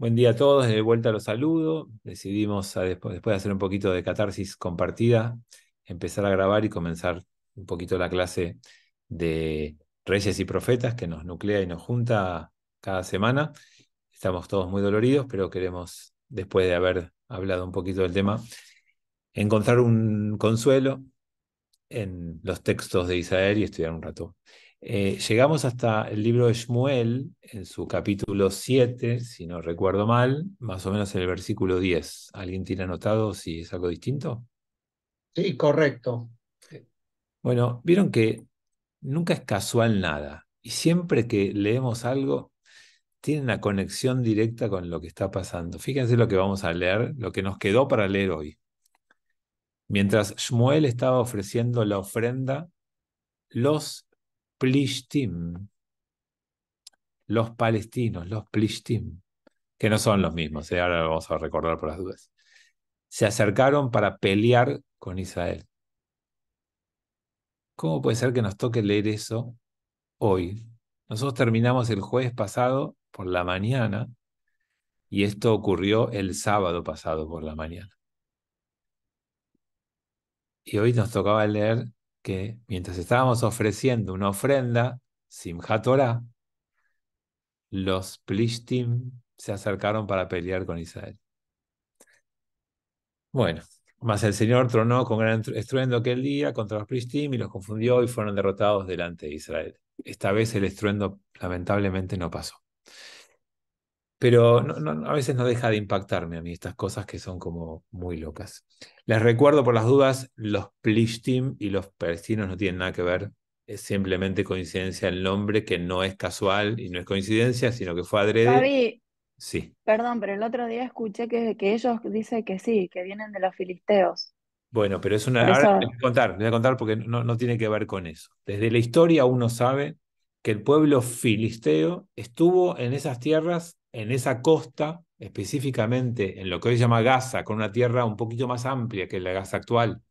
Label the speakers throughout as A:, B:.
A: Buen día a todos, de vuelta los saludo. Decidimos, después de hacer un poquito de catarsis compartida, empezar a grabar y comenzar un poquito la clase de Reyes y Profetas que nos nuclea y nos junta cada semana. Estamos todos muy doloridos, pero queremos, después de haber hablado un poquito del tema, encontrar un consuelo en los textos de Israel y estudiar un rato. Llegamos hasta el libro de Shmuel, en su capítulo 7, si no recuerdo mal, más o menos en el versículo 10. ¿Alguien tiene anotado si es algo distinto?
B: Sí, correcto.
A: Bueno, vieron que nunca es casual nada, y siempre que leemos algo, tiene una conexión directa con lo que está pasando. Fíjense lo que vamos a leer, lo que nos quedó para leer hoy. Mientras Shmuel estaba ofreciendo la ofrenda, los Plishtim, los palestinos, los Plishtim, que no son los mismos, ahora lo vamos a recordar por las dudas, se acercaron para pelear con Israel. ¿Cómo puede ser que nos toque leer eso hoy? Nosotros terminamos el jueves pasado por la mañana y esto ocurrió el sábado pasado por la mañana. Y hoy nos tocaba leer que mientras estábamos ofreciendo una ofrenda, Simchat Torah, los Plishtim se acercaron para pelear con Israel. Bueno, mas el Señor tronó con gran estruendo aquel día contra los Plishtim y los confundió y fueron derrotados delante de Israel. Esta vez el estruendo lamentablemente no pasó. Pero a veces no deja de impactarme a mí estas cosas que son como muy locas. Les recuerdo por las dudas, los Plishtim y los palestinos no tienen nada que ver. Es simplemente coincidencia el nombre, que no es casual y no es coincidencia, sino que fue adrede.
C: Gaby,
A: Sí.
C: perdón, pero el otro día escuché que ellos dicen que sí, que vienen de los filisteos.
A: Bueno, pero es
C: Por
A: una. Ahora
C: eso,
A: les voy a contar porque no tiene que ver con eso. Desde la historia uno sabe que el pueblo filisteo estuvo en esas tierras, en esa costa, específicamente en lo que hoy se llama Gaza, con una tierra un poquito más amplia que la Gaza actual,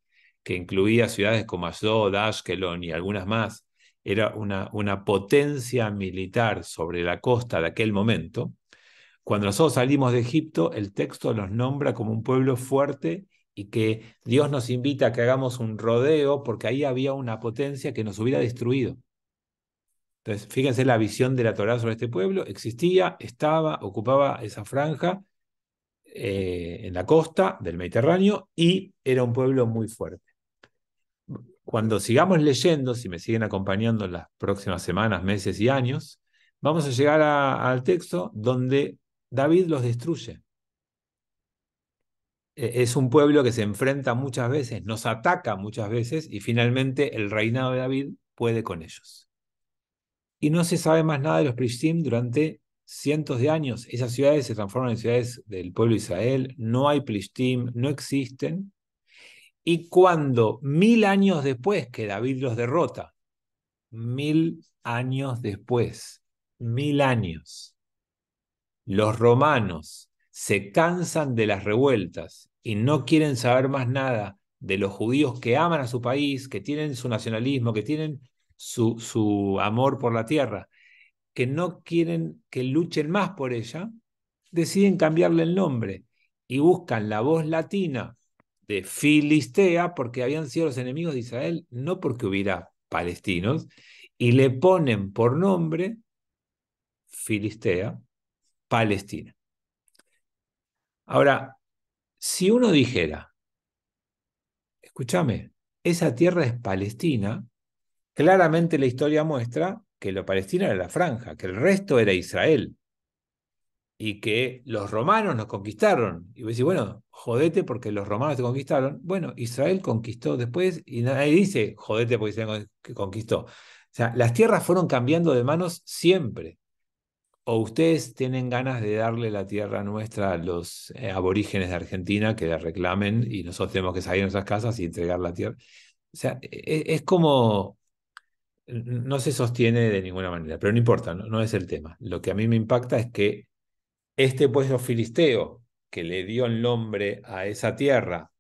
A: que incluía ciudades como Asdod, Ashkelon y algunas más. Era una potencia militar sobre la costa de aquel momento. Cuando nosotros salimos de Egipto, el texto los nombra como un pueblo fuerte y que Dios nos invita a que hagamos un rodeo porque ahí había una potencia que nos hubiera destruido. Entonces, fíjense la visión de la Torá sobre este pueblo. Existía, estaba, ocupaba esa franja en la costa del Mediterráneo y era un pueblo muy fuerte. Cuando sigamos leyendo, si me siguen acompañando en las próximas semanas, meses y años, vamos a llegar al texto donde David los destruye. Es un pueblo que se enfrenta muchas veces, nos ataca muchas veces y finalmente el reinado de David puede con ellos. Y no se sabe más nada de los Plishtim durante cientos de años. Esas ciudades se transforman en ciudades del pueblo de Israel, no hay Plishtim, no existen. Y cuando 1000 años después que David los derrota, 1000 años después, 1000 años, los romanos se cansan de las revueltas y no quieren saber más nada de los judíos que aman a su país, que tienen su nacionalismo, que tienen su amor por la tierra, que no quieren que luchen más por ella, deciden cambiarle el nombre y buscan la voz latina de Filistea porque habían sido los enemigos de Israel, no porque hubiera palestinos, y le ponen por nombre Filistea, Palestina. Ahora, si uno dijera, escúchame, esa tierra es Palestina, claramente la historia muestra que lo Palestina era la franja, que el resto era Israel y que los romanos nos conquistaron. Y vos decís, bueno, jodete porque los romanos te conquistaron. Bueno, Israel conquistó después y nadie dice jodete porque Israel conquistó. O sea, las tierras fueron cambiando de manos siempre. ¿O ustedes tienen ganas de darle la tierra nuestra a los aborígenes de Argentina que la reclamen y nosotros tenemos que salir de nuestras casas y entregar la tierra? O sea, es como, no se sostiene de ninguna manera, pero no importa, no es el tema. Lo que a mí me impacta es que este pueblo filisteo que le dio el nombre a esa tierra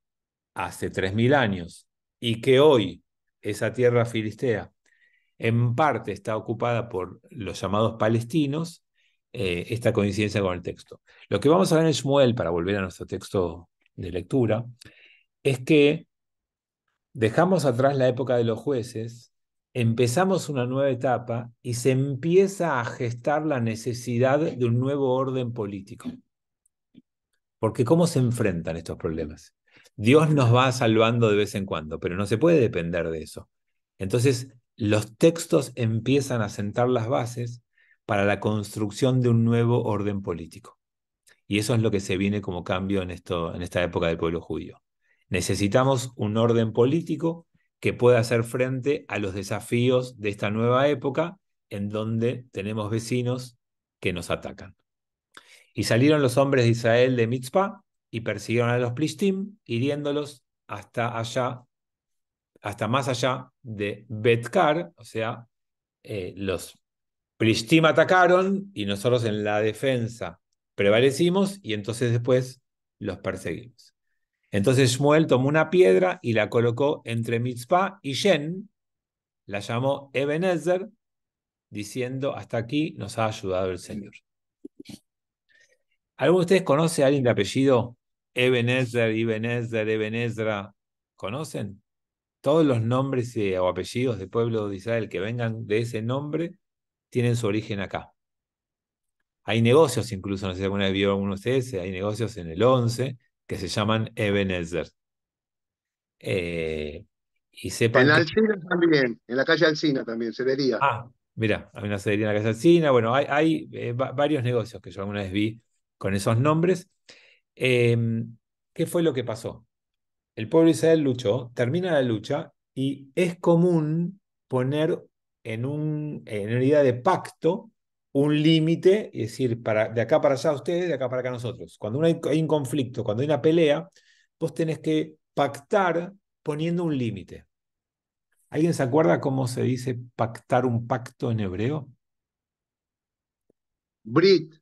A: hace 3000 años y que hoy esa tierra filistea en parte está ocupada por los llamados palestinos, esta coincidencia con el texto. Lo que vamos a ver en Shmuel, para volver a nuestro texto de lectura, es que dejamos atrás la época de los jueces, empezamos una nueva etapa y se empieza a gestar la necesidad de un nuevo orden político. Porque ¿cómo se enfrentan estos problemas? Dios nos va salvando de vez en cuando, pero no se puede depender de eso. Entonces, los textos empiezan a sentar las bases para la construcción de un nuevo orden político. Y eso es lo que se viene como cambio en esta época del pueblo judío. Necesitamos un orden político que pueda hacer frente a los desafíos de esta nueva época en donde tenemos vecinos que nos atacan. Y salieron los hombres de Israel de Mitzpah y persiguieron a los Plishtim, hiriéndolos hasta allá, hasta más allá de Betkar, o sea, los Plishtim atacaron y nosotros en la defensa prevalecimos y entonces después los perseguimos. Entonces Shmuel tomó una piedra y la colocó entre Mitzpah y Shen, la llamó Ebenezer, diciendo, hasta aquí nos ha ayudado el Señor. ¿Alguno de ustedes conoce a alguien de apellido Ebenezer, Ebenezer, Ebenezra? ¿Conocen? Todos los nombres o apellidos del pueblo de Israel que vengan de ese nombre tienen su origen acá. Hay negocios incluso, no sé si alguna vez vio alguno de ustedes, hay negocios en el 11 que se llaman Ebenezer. Y
D: En
A: sepan
D: la
A: que...
D: Alsina también, en la calle Alsina también se vería.
A: Mira, hay una cedería en la Casa Alsina, bueno, hay varios negocios que yo alguna vez vi con esos nombres. ¿Qué fue lo que pasó? El pueblo de Israel luchó, termina la lucha y es común poner en una idea de pacto un límite y decir, de acá para allá ustedes, de acá para acá nosotros. Cuando hay un conflicto, cuando hay una pelea, vos tenés que pactar poniendo un límite. ¿Alguien se acuerda cómo se dice pactar un pacto en hebreo?
D: Brit,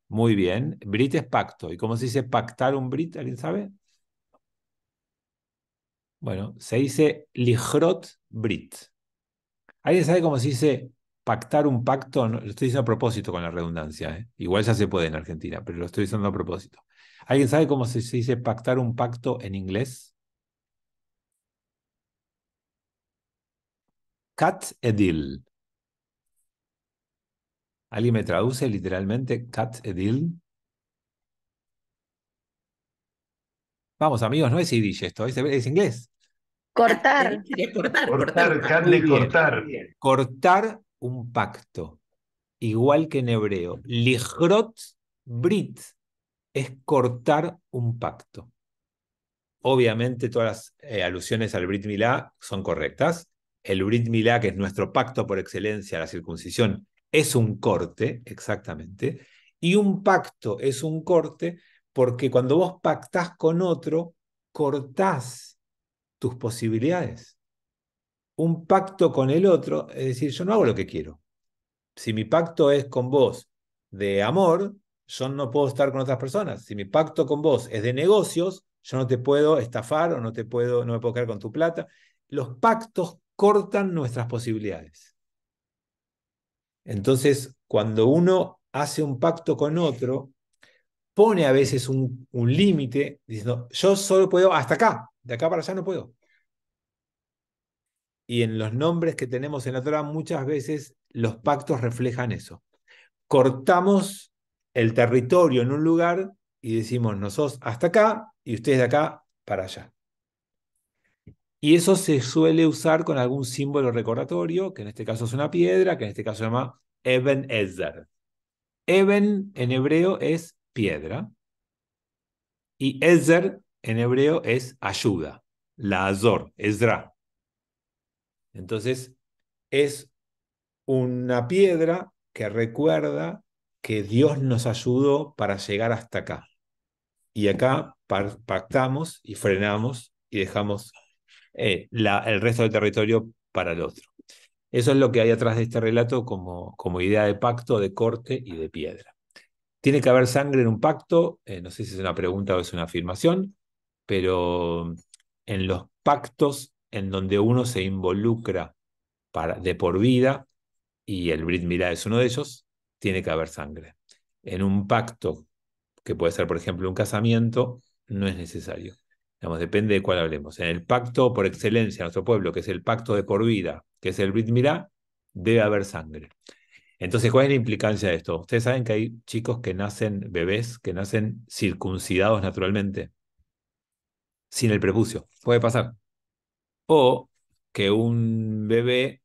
A: Muy bien. Brit es pacto. ¿Y cómo se dice pactar un brit? ¿Alguien sabe? Bueno, se dice lichrot brit. ¿Alguien sabe cómo se dice pactar un pacto? No, lo estoy diciendo a propósito con la redundancia, ¿eh? Igual ya se puede en Argentina, pero lo estoy diciendo a propósito. ¿Alguien sabe cómo se dice pactar un pacto en inglés? Cat edil. ¿Alguien me traduce literalmente cat edil? Vamos, amigos, no es yiddish esto, es inglés.
C: Cortar.
E: Sería cortar,
F: Cortar,
E: cortar.
A: Muy
F: carne,
A: bien.
F: cortar.
A: Cortar un pacto, igual que en hebreo. Lichrot brit es cortar un pacto. Obviamente todas las alusiones al Brit Milá son correctas. El Brit Milá, que es nuestro pacto por excelencia, la circuncisión, es un corte, exactamente. Y un pacto es un corte porque cuando vos pactás con otro, cortás tus posibilidades. Un pacto con el otro, es decir, yo no hago lo que quiero. Si mi pacto es con vos de amor, yo no puedo estar con otras personas. Si mi pacto con vos es de negocios, yo no te puedo estafar o no me puedo quedar con tu plata. Los pactos cortan nuestras posibilidades. Entonces, cuando uno hace un pacto con otro, pone a veces un límite diciendo, yo solo puedo hasta acá, de acá para allá no puedo. Y en los nombres que tenemos en la Torah, muchas veces los pactos reflejan eso. Cortamos el territorio en un lugar y decimos nosotros hasta acá y ustedes de acá para allá. Y eso se suele usar con algún símbolo recordatorio, que en este caso es una piedra, que en este caso se llama Eben Ezer. Eben en hebreo es piedra y Ezer en hebreo es ayuda, la Azor, Ezra. Entonces es una piedra que recuerda que Dios nos ayudó para llegar hasta acá. Y acá pactamos y frenamos y dejamos el resto del territorio para el otro. Eso es lo que hay atrás de este relato como idea de pacto, de corte y de piedra. ¿Tiene que haber sangre en un pacto? No sé si es una pregunta o es una afirmación, pero en los pactos en donde uno se involucra de por vida, y el Brit Milá es uno de ellos, tiene que haber sangre. En un pacto, que puede ser, por ejemplo, un casamiento, no es necesario. Digamos, depende de cuál hablemos. En el pacto por excelencia de nuestro pueblo, que es el pacto de por vida, que es el Brit Milá, debe haber sangre. Entonces, ¿cuál es la implicancia de esto? Ustedes saben que hay chicos que nacen, bebés, que nacen circuncidados naturalmente, sin el prepucio. Puede pasar. O que un bebé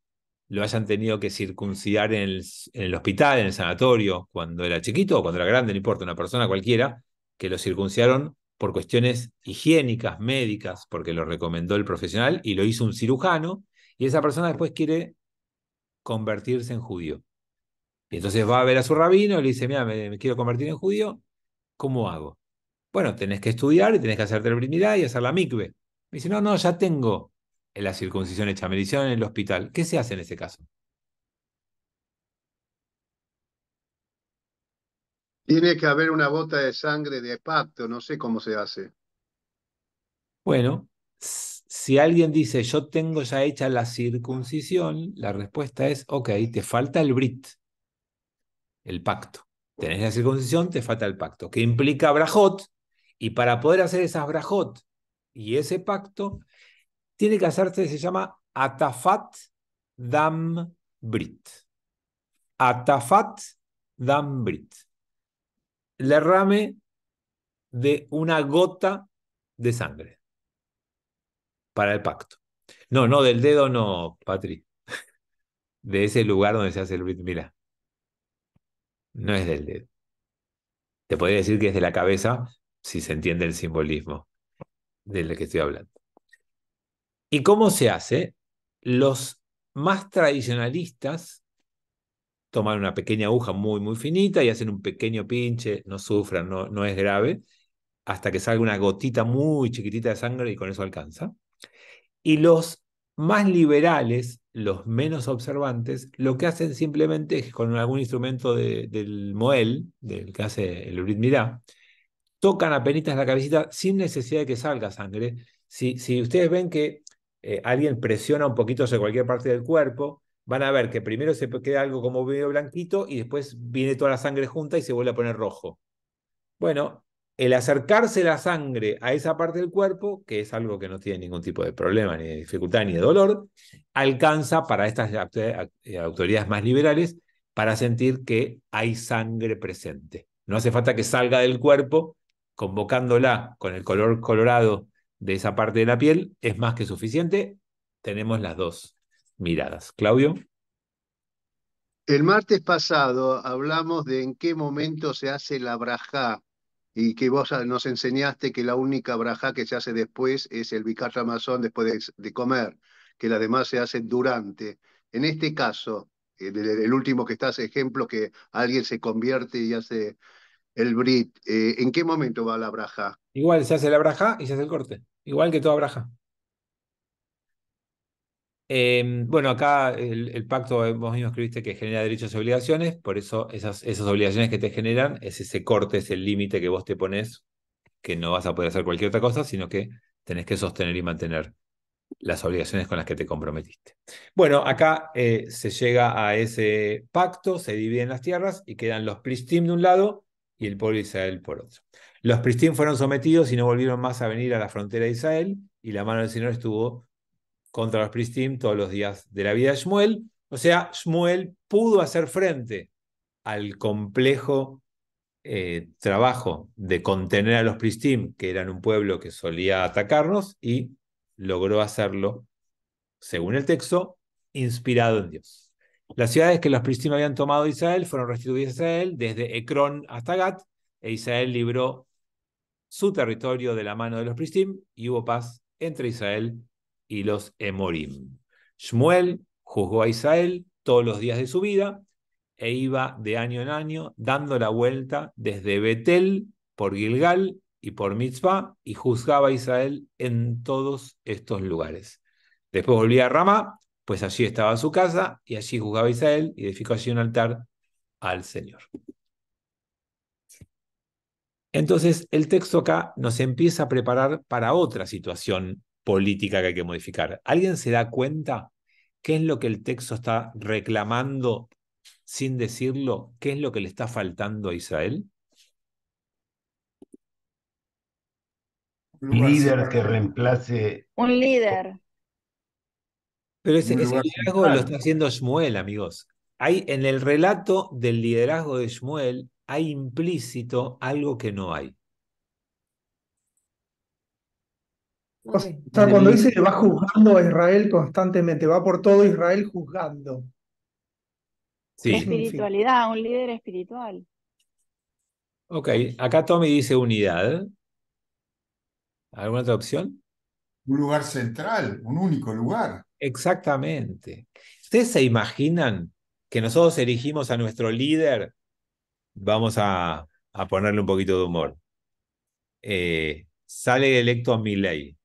A: lo hayan tenido que circuncidar en el hospital, en el sanatorio, cuando era chiquito o cuando era grande, no importa, una persona cualquiera, que lo circuncidaron por cuestiones higiénicas, médicas, porque lo recomendó el profesional y lo hizo un cirujano, y esa persona después quiere convertirse en judío. Y entonces va a ver a su rabino y le dice, mira, me quiero convertir en judío, ¿cómo hago? Bueno, tenés que estudiar y tenés que hacerte el Brit Milá y hacer la mikve. Me dice, no, no, ya tengo la circuncisión hecha, me la hicieron en el hospital. ¿Qué se hace en ese caso?
D: Tiene que haber una gota de sangre de pacto, no sé cómo se hace.
A: Bueno, si alguien dice, yo tengo ya hecha la circuncisión, la respuesta es, ok, te falta el Brit, el pacto. Tenés la circuncisión, te falta el pacto, que implica brajot, y para poder hacer esas brajot y ese pacto, tiene que hacerse, se llama Atafat Dam Brit. Atafat Dam Brit. El derrame de una gota de sangre para el pacto. No, no, del dedo no, Patri. De ese lugar donde se hace el Brit Milá. No es del dedo. Te podría decir que es de la cabeza, si se entiende el simbolismo del que estoy hablando. ¿Y cómo se hace? Los más tradicionalistas toman una pequeña aguja muy, muy finita y hacen un pequeño pinche, no sufran, no, no es grave, hasta que salga una gotita muy chiquitita de sangre y con eso alcanza. Y los más liberales, los menos observantes, lo que hacen simplemente es con algún instrumento del Moel, del que hace el Brit Milá, tocan apenas la cabecita sin necesidad de que salga sangre. Si ustedes ven que alguien presiona un poquito sobre cualquier parte del cuerpo, van a ver que primero se queda algo como medio blanquito y después viene toda la sangre junta y se vuelve a poner rojo. Bueno, el acercarse la sangre a esa parte del cuerpo, que es algo que no tiene ningún tipo de problema, ni de dificultad, ni de dolor, alcanza para estas autoridades más liberales para sentir que hay sangre presente. No hace falta que salga del cuerpo, convocándola con el color colorado de esa parte de la piel, es más que suficiente. Tenemos las dos miradas. Claudio.
D: El martes pasado hablamos de en qué momento se hace la brajá y que vos nos enseñaste que la única brajá que se hace después es el Birkat Hamazon después de comer, que las demás se hacen durante. En este caso, el último que está hace ejemplo que alguien se convierte y hace el Brit, ¿en qué momento va la brajá?
A: Igual se hace la braja y se hace el corte. Igual que toda braja. Bueno, acá el pacto, vos mismo escribiste que genera derechos y obligaciones, por eso esas obligaciones que te generan es ese corte, es el límite que vos te pones, que no vas a poder hacer cualquier otra cosa, sino que tenés que sostener y mantener las obligaciones con las que te comprometiste. Bueno, acá se llega a ese pacto, se dividen las tierras y quedan los Plistim de un lado y el pueblo de Israel por otro. Los Plistim fueron sometidos y no volvieron más a venir a la frontera de Israel, y la mano del Señor estuvo contra los Plistim todos los días de la vida de Shmuel. O sea, Shmuel pudo hacer frente al complejo trabajo de contener a los Plistim, que eran un pueblo que solía atacarnos, y logró hacerlo, según el texto, inspirado en Dios. Las ciudades que los Plistim habían tomado de Israel fueron restituidas a Israel desde Ecrón hasta Gat, e Israel libró su territorio de la mano de los Plistim y hubo paz entre Israel y los Emorim. Shmuel juzgó a Israel todos los días de su vida e iba de año en año dando la vuelta desde Betel por Gilgal y por Mitzvah y juzgaba a Israel en todos estos lugares. Después volvía a Ramá, pues allí estaba su casa y allí juzgaba a Israel y edificó allí un altar al Señor. Entonces, el texto acá nos empieza a preparar para otra situación política que hay que modificar. ¿Alguien se da cuenta qué es lo que el texto está reclamando sin decirlo, qué es lo que le está faltando a Israel?
E: Un lugar
F: Líder que
E: central.
F: reemplace.
C: Un líder.
A: Pero
E: Un
A: ese
E: lugar
A: liderazgo lo está
E: central.
A: haciendo Shmuel, amigos. Hay, en el relato del liderazgo de Shmuel hay implícito algo que no hay.
B: O
A: En
B: sea,
A: el
B: cuando
A: li-
B: dice que va juzgando a Israel constantemente, va por todo Israel juzgando. ¿Qué
A: Sí,
B: significa?
C: Espiritualidad, un líder espiritual.
A: ok. Acá Tommy dice unidad. ¿Alguna otra opción?
E: Un lugar central, un único lugar.
A: Exactamente. ¿Ustedes se imaginan que nosotros elegimos a nuestro líder? Vamos a ponerle un poquito de humor. Sale electo Milei.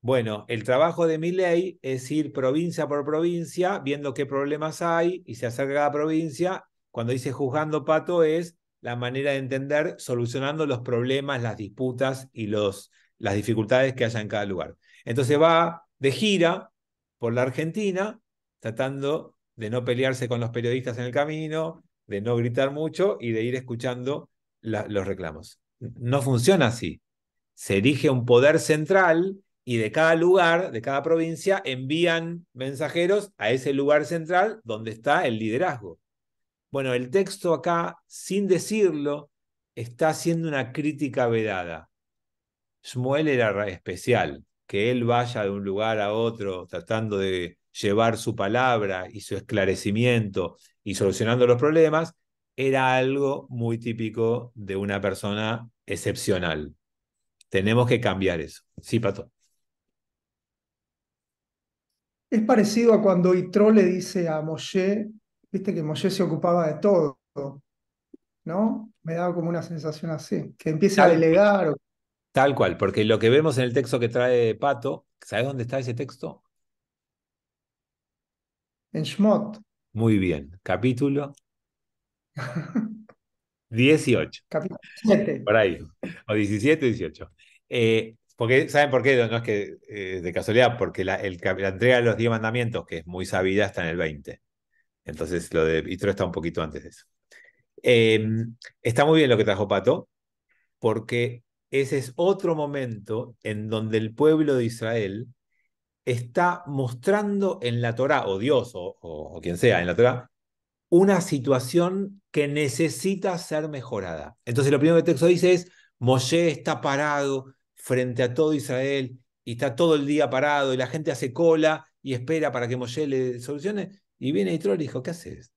A: Bueno, el trabajo de Milei es ir provincia por provincia, viendo qué problemas hay, y se acerca a cada provincia. Cuando dice juzgando pato, es la manera de entender solucionando los problemas, las disputas y las dificultades que haya en cada lugar. Entonces va de gira por la Argentina, tratando de no pelearse con los periodistas en el camino, de no gritar mucho y de ir escuchando los reclamos. No funciona así. Se erige un poder central y de cada lugar, de cada provincia, envían mensajeros a ese lugar central donde está el liderazgo. Bueno, el texto acá, sin decirlo, está haciendo una crítica vedada. Shmuel era especial, que él vaya de un lugar a otro tratando de llevar su palabra y su esclarecimiento y solucionando los problemas, era algo muy típico de una persona excepcional. Tenemos que cambiar eso. Sí, Pato.
B: Es parecido a cuando Yitro le dice a Moshe, viste que Moshe se ocupaba de todo, ¿no? Me da como una sensación así, que empiece a
A: Tal,
B: delegar
A: tal cual, porque lo que vemos en el texto que trae Pato, ¿sabes dónde está ese texto?
B: en Shmot,
A: Muy bien, capítulo 18,
B: capítulo 7.
A: por ahí, o 17, 18. Porque, ¿saben por qué? No es que de casualidad, porque la entrega de los 10 mandamientos, que es muy sabida, está en el 20. Entonces lo de Yitro está un poquito antes de eso. Eh, Está muy bien lo que trajo Pato, porque ese es otro momento en donde el pueblo de Israel está mostrando en la Torá, o Dios, o quien sea en la Torá, una situación que necesita ser mejorada. Entonces lo primero que el texto dice es, Moshe está parado frente a todo Israel y está todo el día parado y la gente hace cola y espera para que Moshe le solucione. Y viene Yitro y le dijo, ¿qué haces?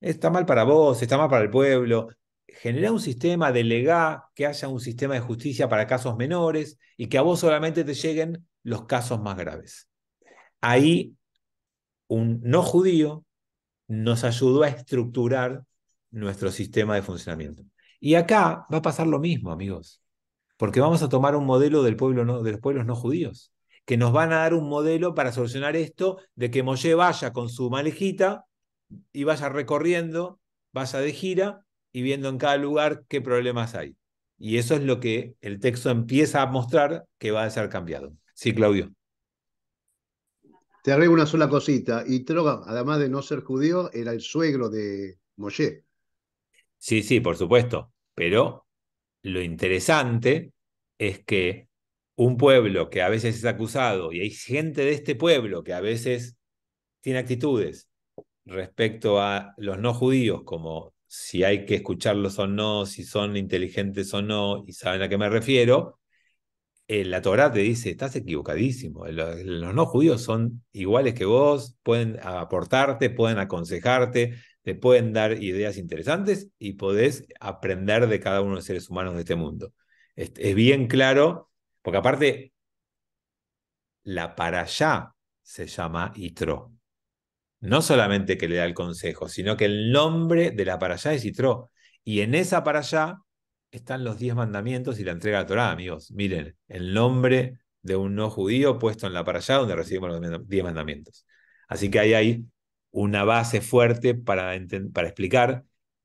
A: Está mal para vos, está mal para el pueblo. Genera un sistema, delegá que haya un sistema de justicia para casos menores y que a vos solamente te lleguen los casos más graves. Ahí un no judío nos ayudó a estructurar nuestro sistema de funcionamiento. Y acá va a pasar lo mismo, amigos, porque vamos a tomar un modelo del pueblo de los pueblos no judíos, que nos van a dar un modelo para solucionar esto de que Moshe vaya con su malejita y vaya recorriendo, vaya de gira y viendo en cada lugar qué problemas hay. Y eso es lo que el texto empieza a mostrar que va a ser cambiado. Sí, Claudio.
D: Te agrego una sola cosita. Y Troga, además de no ser judío, era el suegro de Moshe.
A: Sí, sí, por supuesto. Pero lo interesante es que un pueblo que a veces es acusado y hay gente de este pueblo que a veces tiene actitudes respecto a los no judíos, como si hay que escucharlos o no, si son inteligentes o no, y saben a qué me refiero, la Torá te dice, estás equivocadísimo, los no judíos son iguales que vos, pueden aportarte, pueden aconsejarte, te pueden dar ideas interesantes y podés aprender de cada uno de los seres humanos de este mundo. Es bien claro, porque aparte, la parashá se llama Yitro. No solamente que le da el consejo, sino que el nombre de la parashá es Yitro. Y en esa parashá están los 10 mandamientos y la entrega de la Torá, amigos. Miren, el nombre de un no judío puesto en la parashá donde recibimos los 10 mandamientos. Así que ahí hay una base fuerte para explicar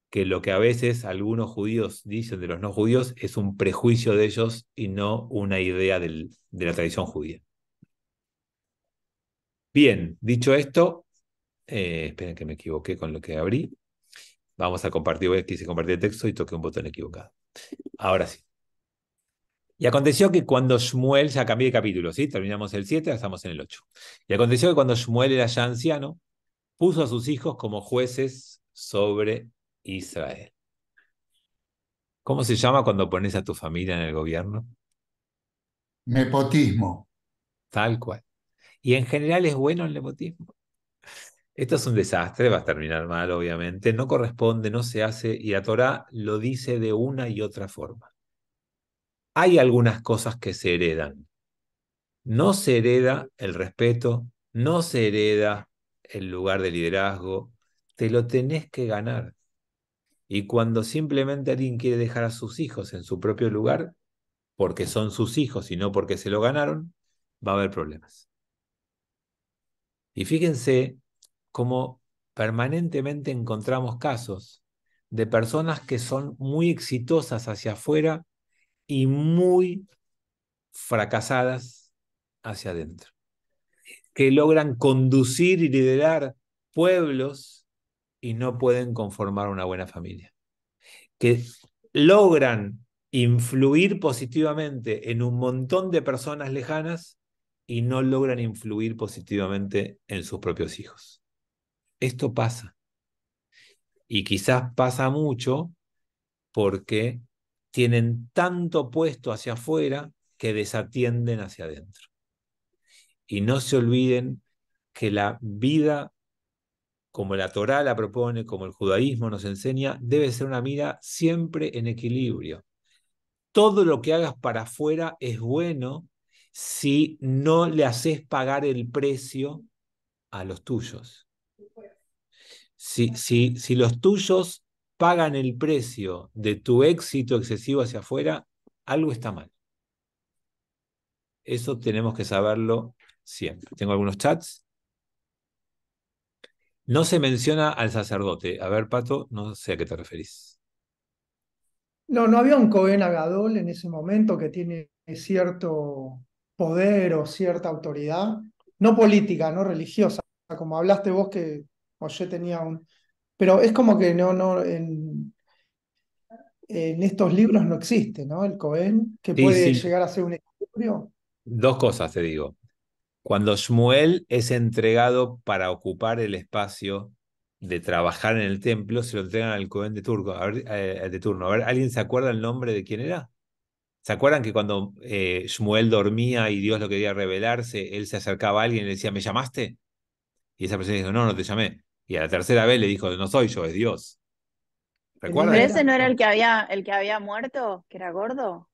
A: que lo que a veces algunos judíos dicen de los no judíos es un prejuicio de ellos y no una idea de la tradición judía. Bien, dicho esto, Esperen que me equivoqué con lo que abrí. Vamos a compartir, quise compartir el texto y toqué un botón equivocado. Ahora sí. Y aconteció que cuando Shmuel, ya cambié de capítulo, ¿sí? Terminamos el 7, ahora estamos en el 8. Y aconteció que cuando Shmuel era ya anciano, puso a sus hijos como jueces sobre Israel. ¿Cómo se llama cuando pones a tu familia en el gobierno?
E: Nepotismo.
A: Tal cual. Y en general es bueno el nepotismo. Esto es un desastre, va a terminar mal, obviamente. No corresponde, no se hace, y la Torá lo dice de una y otra forma. Hay algunas cosas que se heredan. No se hereda el respeto, no se hereda el lugar de liderazgo, te lo tenés que ganar. Y cuando simplemente alguien quiere dejar a sus hijos en su propio lugar, porque son sus hijos y no porque se lo ganaron, va a haber problemas. Y fíjense cómo permanentemente encontramos casos de personas que son muy exitosas hacia afuera y muy fracasadas hacia adentro, que logran conducir y liderar pueblos y no pueden conformar una buena familia, que logran influir positivamente en un montón de personas lejanas y no logran influir positivamente en sus propios hijos. Esto pasa, y quizás pasa mucho porque tienen tanto puesto hacia afuera que desatienden hacia adentro. Y no se olviden que la vida, como la Torá la propone, como el judaísmo nos enseña, debe ser una vida siempre en equilibrio. Todo lo que hagas para afuera es bueno si no le haces pagar el precio a los tuyos. Si los tuyos pagan el precio de tu éxito excesivo hacia afuera, algo está mal. Eso tenemos que saberlo siempre. Tengo algunos chats. No se menciona al sacerdote. A ver, Pato, no sé a qué te referís.
B: No, no había un Cohen Agadol en ese momento que tiene cierto poder o cierta autoridad, no política, no religiosa, como hablaste vos que Moshe tenía un... Pero es como que no, en estos libros no existe, ¿no? El Cohen, que
A: Sí,
B: puede
A: sí.
B: llegar a ser un equilibrio.
A: Dos cosas te digo. Cuando Shmuel es entregado para ocupar el espacio de trabajar en el templo, se lo entregan al Cohen de turno. De turno. A ver, ¿alguien se acuerda el nombre de quién era? ¿Se acuerdan que cuando Shmuel dormía y Dios lo quería revelarse, él se acercaba a alguien y le decía, ¿me llamaste? Y esa persona dijo, no, no te llamé. Y a la tercera vez le dijo, no soy yo, es Dios.
B: Tenía
C: Pero
A: ¿Recuerdan?
C: ese
B: era,
C: no era el que había muerto, que era gordo,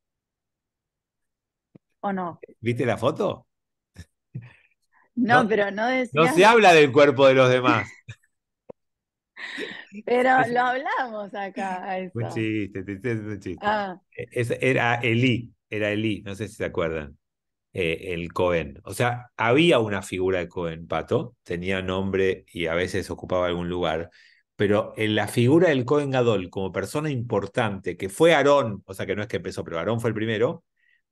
C: ¿o no?
A: ¿Viste la foto? No,
C: No, pero no
A: no
C: decías,
A: se habla del cuerpo de los demás.
C: pero
A: Es
C: lo hablamos acá, a
A: un
C: eso.
A: chiste, te estoy haciendo un chiste.
C: Ah,
A: Era Elí, no sé si se acuerdan. El Cohen. O sea, había una figura de Cohen, Pato, tenía nombre y a veces ocupaba algún lugar, pero en la figura del Cohen Gadol como persona importante, que fue Aarón, o sea que no es que empezó, pero Aarón fue el primero,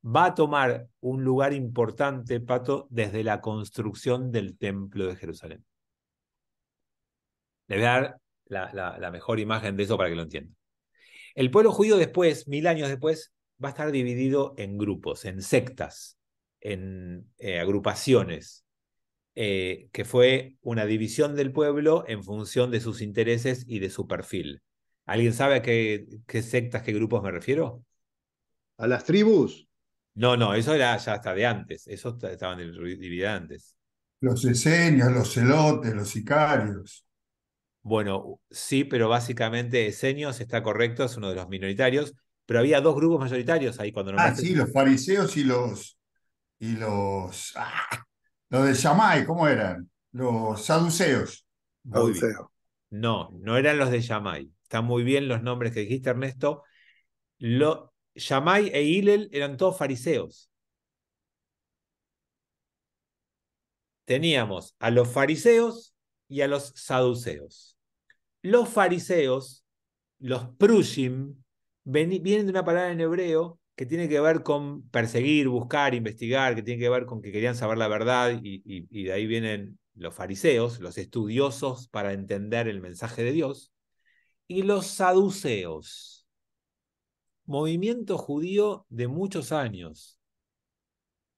A: va a tomar un lugar importante, Pato, desde la construcción del Templo de Jerusalén. Les voy a dar la mejor imagen de eso para que lo entiendan. El pueblo judío después, 1000 años después, va a estar dividido en grupos, en sectas, en agrupaciones, que fue una división del pueblo en función de sus intereses y de su perfil. ¿Alguien sabe a qué sectas, qué grupos me refiero?
D: A las tribus.
A: No, no, eso era ya hasta de antes, eso estaban divididos antes.
E: Los esenios, los celotes, los sicarios.
A: Bueno, sí, pero básicamente Esenios está correcto, es uno de los minoritarios, pero había dos grupos mayoritarios ahí cuando
E: Ah,
A: nombraste.
E: sí, los fariseos los de Shammai, ¿cómo eran? Los saduceos.
A: Muy bien.
F: Saduceo.
A: No, no eran los de Shammai. Están muy bien los nombres que dijiste, Ernesto. Shammai e Hillel eran todos fariseos. Teníamos a los fariseos y a los saduceos. Los fariseos, los prushim, vienen de una palabra en hebreo que tiene que ver con perseguir, buscar, investigar, que tiene que ver con que querían saber la verdad y de ahí los fariseos, los estudiosos para entender el mensaje de Dios, y los saduceos, movimiento judío de muchos años,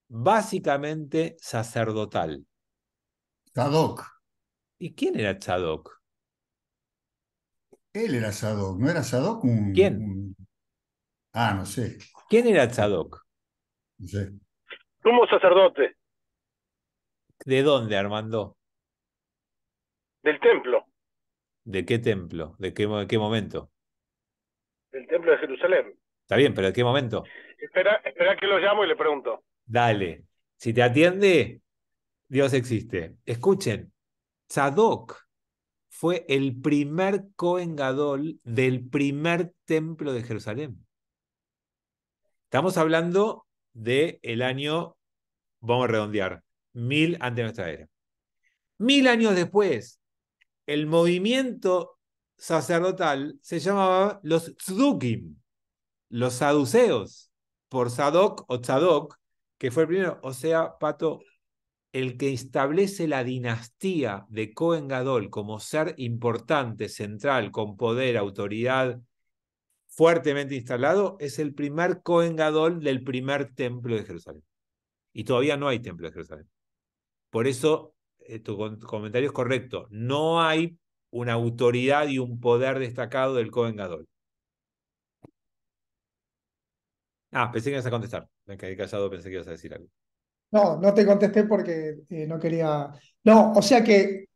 A: básicamente sacerdotal.
E: Sadoc.
A: ¿Y quién era Tzadok?
E: Él era Sadoc, ¿no era Sadoc?
A: ¿Quién?
E: Ah, no sé,
A: ¿Quién era Tzadok?
E: no sé.
F: Sumo sacerdote
A: ¿De dónde, Armando?
F: del templo
A: ¿De qué templo? ¿De qué momento?
F: de Jerusalén.
A: Está bien, pero ¿de qué momento?
F: Espera que lo llamo y le pregunto.
A: Dale. Si te atiende, Dios existe. Escuchen, Tzadok fue el primer Cohen Gadol del primer templo de Jerusalén. Estamos hablando del año, vamos a redondear, 1000 antes de nuestra era. 1000 años después, el movimiento sacerdotal se llamaba los Tzdukim, los saduceos, por Sadoc o Tzadok, que fue el primero. O sea, Pato, el que establece la dinastía de Cohen Gadol como ser importante, central, con poder, autoridad, fuertemente instalado, es el primer Cohen Gadol del primer templo de Jerusalén. Y todavía no hay templo de Jerusalén. Por eso, tu comentario es correcto. No hay una autoridad y un poder destacado del Cohen Gadol. Ah, pensé que ibas a contestar. Me quedé callado, pensé que ibas a decir algo.
B: No, no te contesté porque no quería. No, o sea que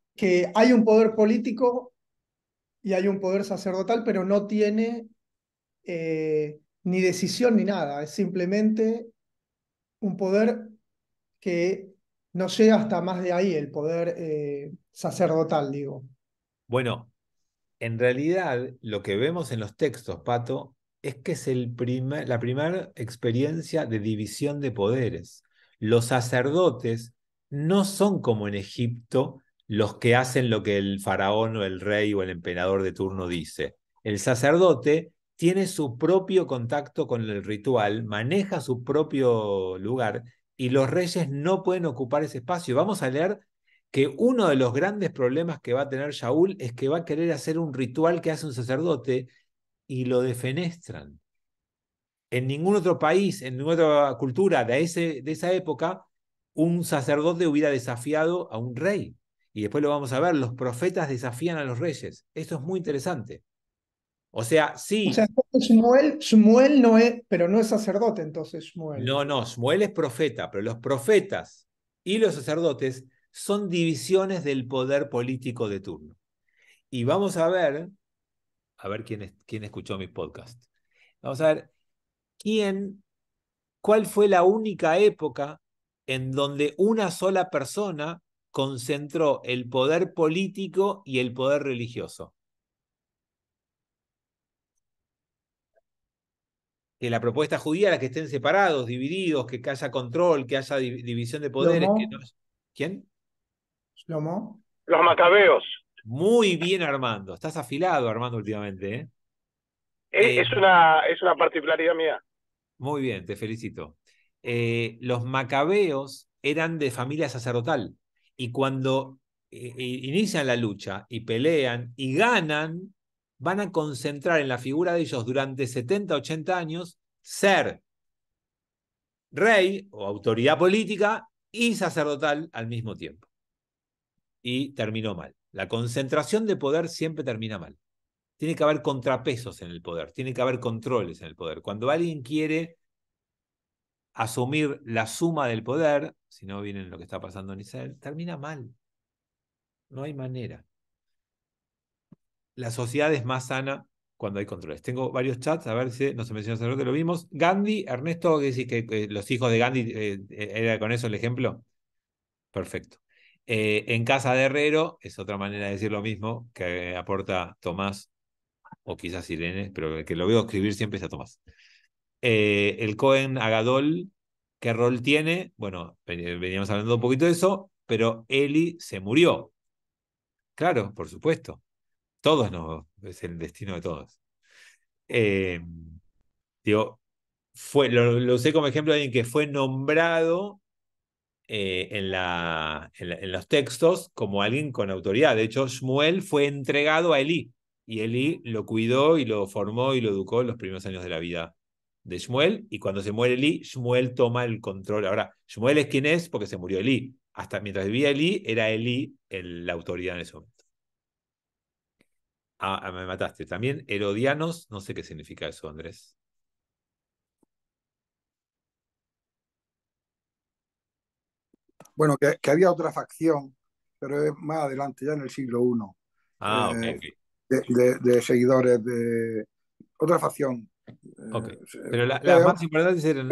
B: hay un poder político y hay un poder sacerdotal, pero no tiene ni decisión ni nada. Es simplemente un poder que no llega hasta más de ahí, el poder sacerdotal, digo.
A: Bueno, en realidad, lo que vemos en los textos, Pato, es que es la primera experiencia de división de poderes. Los sacerdotes no son como en Egipto los que hacen lo que el faraón o el rey o el emperador de turno dice. El sacerdote tiene su propio contacto con el ritual, maneja su propio lugar y los reyes no pueden ocupar ese espacio. Vamos a leer que uno de los grandes problemas que va a tener Shaul es que va a querer hacer un ritual que hace un sacerdote y lo defenestran. En ningún otro país, en ninguna otra cultura de esa época, un sacerdote hubiera desafiado a un rey. Y después lo vamos a ver, los profetas desafían a los reyes. Esto es muy interesante. O sea,
B: O sea,
A: sí,
B: entonces Shmuel no es, pero no es sacerdote, entonces Shmuel.
A: no, Shmuel es profeta, pero los profetas y los sacerdotes son divisiones del poder político de turno. Y vamos a ver quién escuchó mis podcasts. Vamos a ver cuál fue la única época en donde una sola persona concentró el poder político y el poder religioso. Que la propuesta judía era que estén separados, divididos, que haya control, que haya división de poderes. Que no...
B: Shlomo,
A: ¿Quién?
B: Shlomo.
F: Los macabeos.
A: Muy bien, Armando. Estás afilado, Armando, últimamente, ¿eh?
F: Es una particularidad mía.
A: Muy bien, te felicito. Los macabeos eran de familia sacerdotal y cuando inician la lucha y pelean y ganan, van a concentrar en la figura de ellos durante 70, 80 años ser rey o autoridad política y sacerdotal al mismo tiempo. Y terminó mal. La concentración de poder siempre termina mal. Tiene que haber contrapesos en el poder, tiene que haber controles en el poder. Cuando alguien quiere asumir la suma del poder, si no viene lo que está pasando en Israel, termina mal. No hay manera. La sociedad es más sana cuando hay controles. Tengo varios chats, a ver si no se menciona hace rato, lo vimos. Gandhi, Ernesto, que dice que los hijos de Gandhi, ¿era con eso el ejemplo? Perfecto. En casa de Herrero, es otra manera de decir lo mismo que aporta Tomás, o quizás Irene, pero el que lo veo escribir siempre es a Tomás. El Cohen Agadol, ¿qué rol tiene? Bueno, veníamos hablando un poquito de eso, pero Eli se murió. Claro, por supuesto. Todos no, es el destino de todos. Eh, digo, lo usé como ejemplo de alguien que fue nombrado en los textos como alguien con autoridad. De hecho, Shmuel fue entregado a Elí, y Elí lo cuidó y lo formó y lo educó en los primeros años de la vida de Shmuel, y cuando se muere Elí, Shmuel toma el control. Ahora, Shmuel es quien es porque se murió Elí. Hasta mientras vivía Elí, era Elí la autoridad en ese momento. Me mataste. También herodianos, no sé qué significa eso, Andrés.
G: Bueno, que había otra facción, pero es más adelante, ya en el siglo I,
A: Ok, ok.
G: de seguidores de otra facción.
A: Ok. Pero las más importantes eran...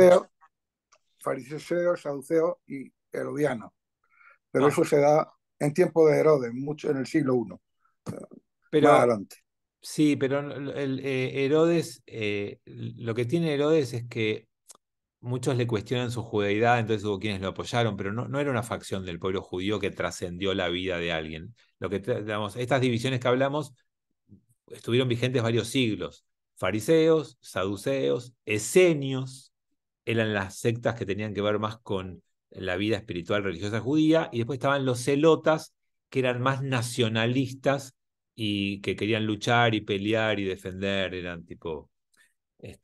G: Fariseos, saduceos y herodianos. Pero
A: Ah,
G: eso se da en tiempo de Herodes, mucho en el siglo I, más
A: pero
G: adelante.
A: sí, pero Herodes, lo que tiene Herodes es que muchos le cuestionan su judeidad, entonces hubo quienes lo apoyaron, pero no era una facción del pueblo judío que trascendió la vida de alguien. Digamos, estas divisiones que hablamos estuvieron vigentes varios siglos. Fariseos, saduceos, esenios, eran las sectas que tenían que ver más con la vida espiritual religiosa judía, y después estaban los celotas, que eran más nacionalistas y que querían luchar y pelear y defender, eran tipo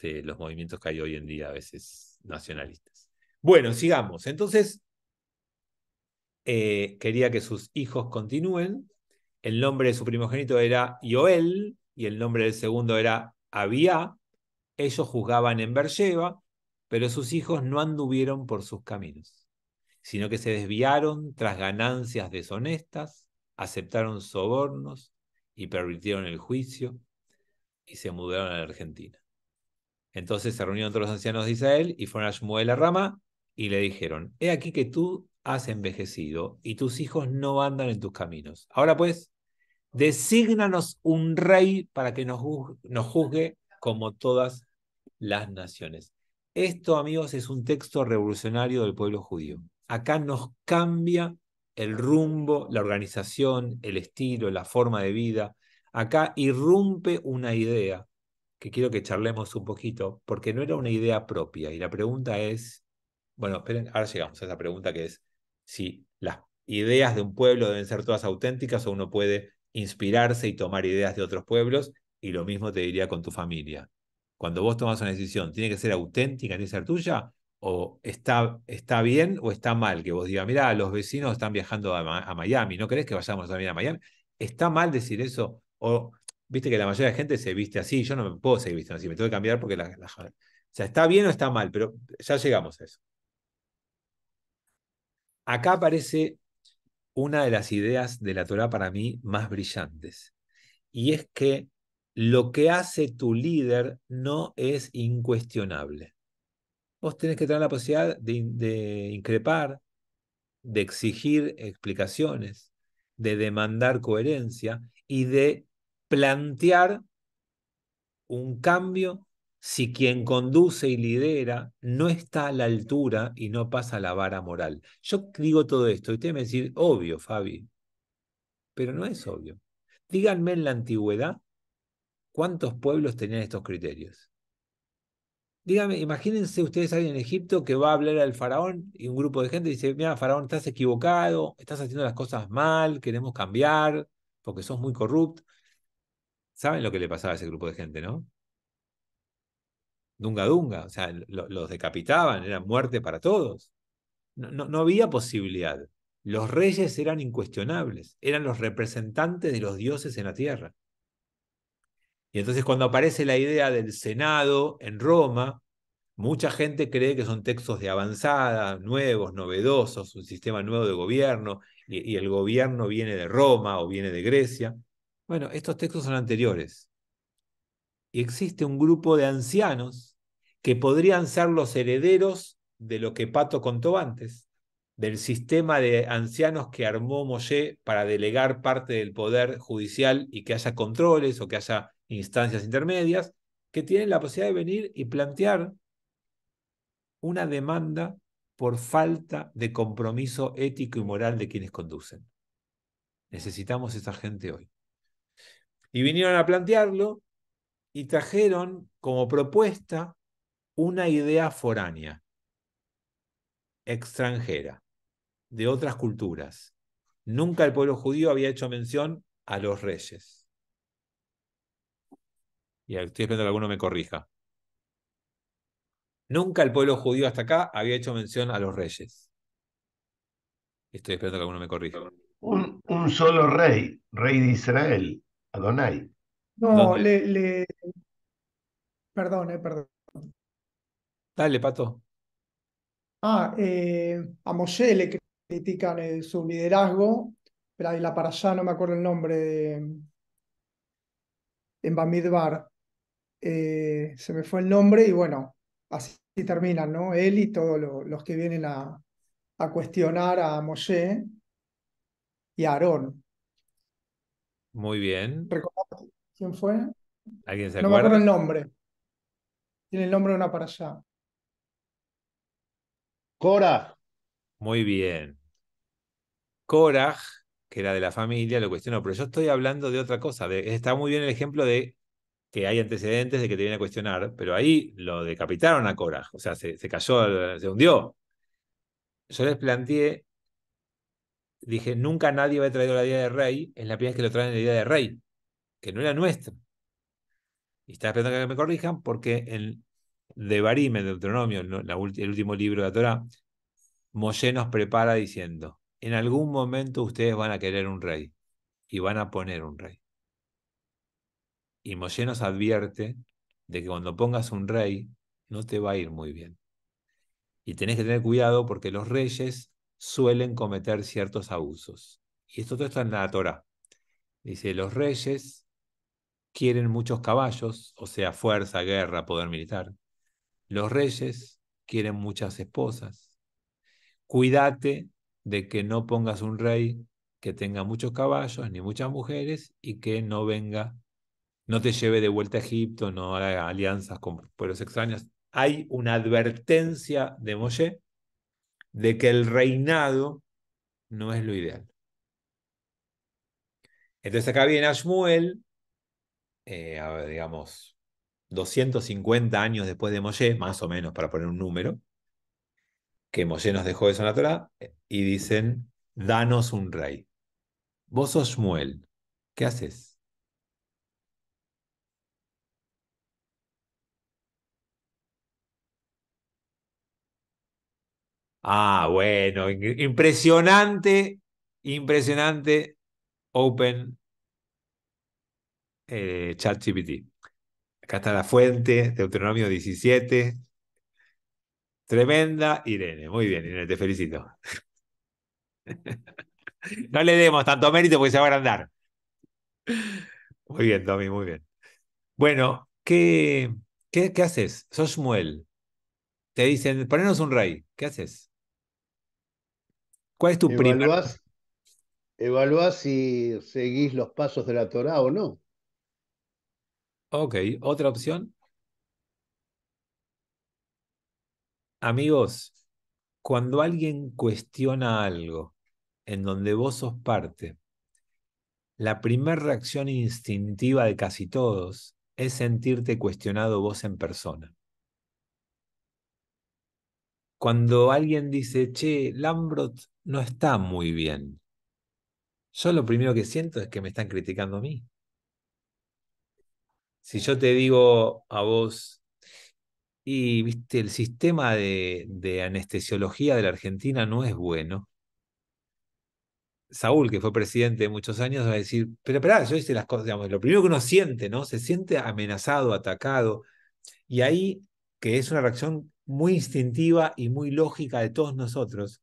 A: los movimientos que hay hoy en día, a veces nacionalistas. Bueno, sigamos. Entonces, quería que sus hijos continúen. El nombre de su primogénito era Yoel y el nombre del segundo era Abía. Ellos juzgaban en Beersheba, pero sus hijos no anduvieron por sus caminos, sino que se desviaron tras ganancias deshonestas, aceptaron sobornos y pervirtieron el juicio y se mudaron a la Argentina. Entonces se reunieron todos los ancianos de Israel y fueron a Shmuel a Rama y le dijeron: he aquí que tú has envejecido y tus hijos no andan en tus caminos. Ahora pues, desígnanos un rey para que nos juzgue como todas las naciones. Esto, amigos, es un texto revolucionario del pueblo judío. Acá nos cambia el rumbo, la organización, el estilo, la forma de vida. Acá irrumpe una idea que quiero que charlemos un poquito, porque no era una idea propia. Y la pregunta es, bueno, esperen, ahora llegamos a esa pregunta, que es si las ideas de un pueblo deben ser todas auténticas o uno puede inspirarse y tomar ideas de otros pueblos, y lo mismo te diría con tu familia. Cuando vos tomas una decisión, ¿tiene que ser auténtica, tiene que ser tuya? ¿O está bien o está mal que vos digas: mirá, los vecinos están viajando a Miami, ¿no querés que vayamos también a Miami? ¿Está mal decir eso? O viste que la mayoría de gente se viste así, yo no me puedo seguir vistiendo así, me tengo que cambiar porque o sea, está bien o está mal, pero ya llegamos a eso. Acá aparece una de las ideas de la Torá para mí más brillantes, y es que lo que hace tu líder no es incuestionable. Vos tenés que tener la posibilidad de increpar, de exigir explicaciones, de demandar coherencia y de plantear un cambio si quien conduce y lidera no está a la altura y no pasa la vara moral. Yo digo todo esto y usted me dice: obvio, Fabi, pero no es obvio. Díganme en la antigüedad cuántos pueblos tenían estos criterios. Díganme, imagínense ustedes a alguien en Egipto que va a hablar al faraón y un grupo de gente dice: mira, faraón, estás equivocado, estás haciendo las cosas mal, queremos cambiar porque sos muy corrupto. ¿Saben lo que le pasaba a ese grupo de gente, no? Dunga Dunga, o sea, los decapitaban, era muerte para todos. No había posibilidad. Los reyes eran incuestionables, eran los representantes de los dioses en la tierra. Y entonces cuando aparece la idea del Senado en Roma, mucha gente cree que son textos de avanzada, nuevos, novedosos, un sistema nuevo de gobierno, y el gobierno viene de Roma o viene de Grecia. Bueno, estos textos son anteriores. Y existe un grupo de ancianos que podrían ser los herederos de lo que Pato contó antes, del sistema de ancianos que armó Moshe para delegar parte del poder judicial y que haya controles o que haya instancias intermedias, que tienen la posibilidad de venir y plantear una demanda por falta de compromiso ético y moral de quienes conducen. Necesitamos esa gente hoy. Y vinieron a plantearlo y trajeron como propuesta una idea foránea, extranjera. de otras culturas. Nunca el pueblo judío había hecho mención a los reyes. Y estoy esperando que alguno me corrija. Nunca el pueblo judío hasta acá había hecho mención a los reyes. Estoy esperando que alguno me corrija.
H: Un solo rey, rey de Israel, Adonai.
B: No,
A: ¿Dónde?
B: perdón.
A: Dale, Pato.
B: A Moshe le critican su liderazgo, pero ahí la para allá no me acuerdo el nombre en Bamidbar. Se me fue el nombre y bueno, así terminan, ¿no? Él y todos los que vienen a cuestionar a Moshe y a Aarón.
A: Muy bien.
B: ¿Recordás quién fue?
A: ¿Alguien se
B: No me acuerdo
A: acuerda?
B: el nombre. Tiene el nombre de una para allá.
D: Cora,
A: Muy bien. Korah, que era de la familia, lo cuestionó, pero yo estoy hablando de otra cosa. Está muy bien el ejemplo de que hay antecedentes de que te viene a cuestionar, pero ahí lo decapitaron a Korah, o sea, se cayó, se hundió. Yo les planteé, dije, nunca nadie había traído la idea de rey, es la primera vez que lo traen la idea de rey, que no era nuestra. Y estaba esperando que me corrijan, porque en Devarim, en Deuteronomio, el último libro de la Torá, Moshe nos prepara diciendo, en algún momento ustedes van a querer un rey y van a poner un rey. Y Moshe nos advierte de que cuando pongas un rey, no te va a ir muy bien. Y tenés que tener cuidado porque los reyes suelen cometer ciertos abusos. Y todo está en la Torá. Dice, los reyes quieren muchos caballos, o sea, fuerza, guerra, poder militar. Los reyes quieren muchas esposas. Cuídate de que no pongas un rey que tenga muchos caballos ni muchas mujeres y que no venga, no te lleve de vuelta a Egipto, no haga alianzas con pueblos extraños. Hay una advertencia de Moshe de que el reinado no es lo ideal. Entonces acá viene a Shmuel, digamos, 250 años después de Moshe, más o menos para poner un número, que Moshe nos dejó eso en la Torá, y dicen, danos un rey. Vos sos Shmuel, ¿qué haces? Ah, bueno, impresionante, impresionante Open ChatGPT. Acá está la fuente, Deuteronomio 17. Tremenda Irene. Muy bien, Irene, te felicito. No le demos tanto mérito porque se va a agrandar. Muy bien, Tommy, muy bien. Bueno, ¿qué haces? Sos Shmuel. Te dicen, ponenos un rey. ¿Qué haces? ¿Cuál es tu primer?
D: evaluás, evaluás si seguís los pasos de la Torá o no.
A: Ok, otra opción. Amigos, cuando alguien cuestiona algo en donde vos sos parte, la primera reacción instintiva de casi todos es sentirte cuestionado vos en persona. Cuando alguien dice, che, Lambrot no está muy bien, yo lo primero que siento es que me están criticando a mí. Si yo te digo a vos, y viste, el sistema de anestesiología de la Argentina no es bueno. Saúl, que fue presidente de muchos años, va a decir, pero esperá, yo hice las cosas, digamos, lo primero que uno siente, ¿no? Se siente amenazado, atacado, y ahí, que es una reacción muy instintiva y muy lógica de todos nosotros,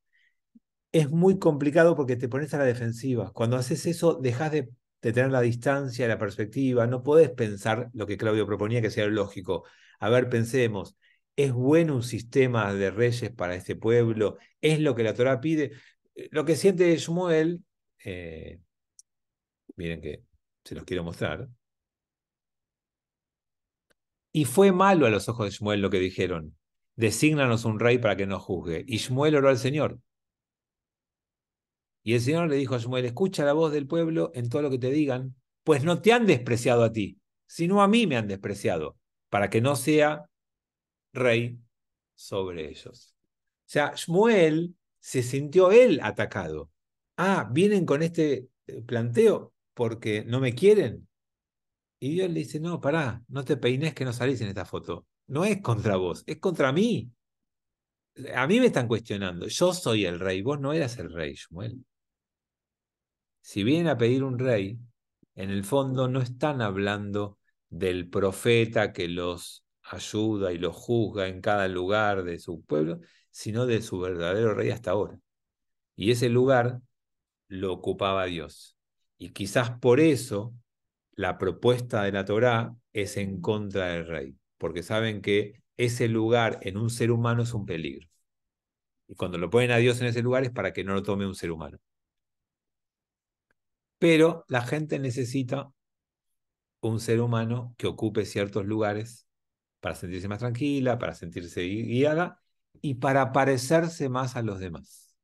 A: es muy complicado porque te pones a la defensiva. Cuando haces eso, dejas de tener la distancia, la perspectiva, no podés pensar lo que Claudio proponía que sea lógico. A ver, pensemos, ¿es bueno un sistema de reyes para este pueblo? ¿Es lo que la Torá pide? Lo que siente Shmuel, eh, miren que se los quiero mostrar, y fue malo a los ojos de Shmuel lo que dijeron. Desígnanos un rey para que nos juzgue. Y Shmuel oró al Señor. Y el Señor le dijo a Shmuel, escucha la voz del pueblo en todo lo que te digan, pues no te han despreciado a ti, sino a mí me han despreciado, para que no sea rey sobre ellos. O sea, Shmuel se sintió él atacado. Ah, vienen con este planteo porque no me quieren. Y Dios le dice, no, pará, no te peines que no salís en esta foto. No es contra vos, es contra mí. A mí me están cuestionando. Yo soy el rey, vos no eras el rey, Shmuel. Si vienen a pedir un rey, en el fondo no están hablando del profeta que los ayuda y los juzga en cada lugar de su pueblo, sino de su verdadero rey hasta ahora. Y ese lugar lo ocupaba Dios. Y quizás por eso la propuesta de la Torá es en contra del rey, porque saben que ese lugar en un ser humano es un peligro. Y cuando lo ponen a Dios en ese lugar es para que no lo tome un ser humano. Pero la gente necesita un ser humano que ocupe ciertos lugares para sentirse más tranquila, para sentirse guiada y para parecerse más a los demás.